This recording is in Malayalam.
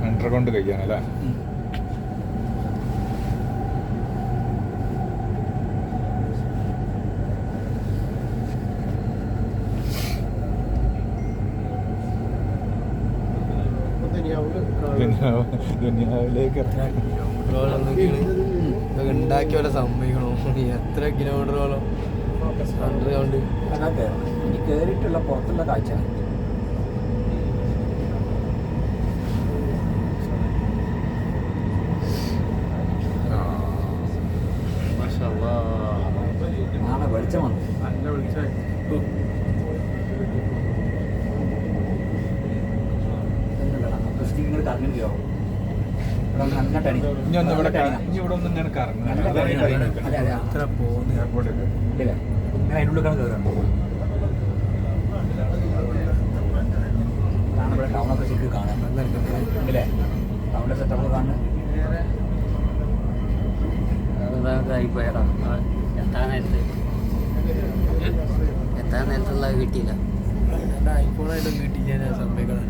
അണ്ടർഗ്രൗണ്ട് കഴിക്കാനല്ലേ? ദുനിയാവിലേക്ക് ഉണ്ടാക്കിയ പോലെ സമ്മതിക്കണോ? എത്ര കിലോമീറ്ററോളം അണ്ടർഗ്രൗണ്ട് ഇനി കയറിയിട്ടുള്ള പുറത്തുള്ള കാഴ്ച. നാളെ വെളിച്ചം വന്നു. നല്ല വിളിച്ചായി നിങ്ങൾ കറങ്ങിയോ? നന്നായിട്ടണി ഇവിടെ ഒന്നും ഞാൻ കറങ്ങുന്നത് എത്ര പോകുന്നു എയർപോർട്ടിൽ ഇല്ലേ? ഇങ്ങനെ അതിനുള്ളിൽ കയറാണ്. ഇവിടെ ടൗണൊക്കെ ശരിക്കും കാണാൻ ഇല്ലേ? ടൗണിലെ സെറ്റപ്പ് കാണാൻ ഇതായിപ്പോയടാ. എത്താൻ നേരത്തുള്ള കിട്ടിയില്ല. ഐഫോണായിട്ട് കിട്ടി ഞാൻ സമ്മതിക്കണം.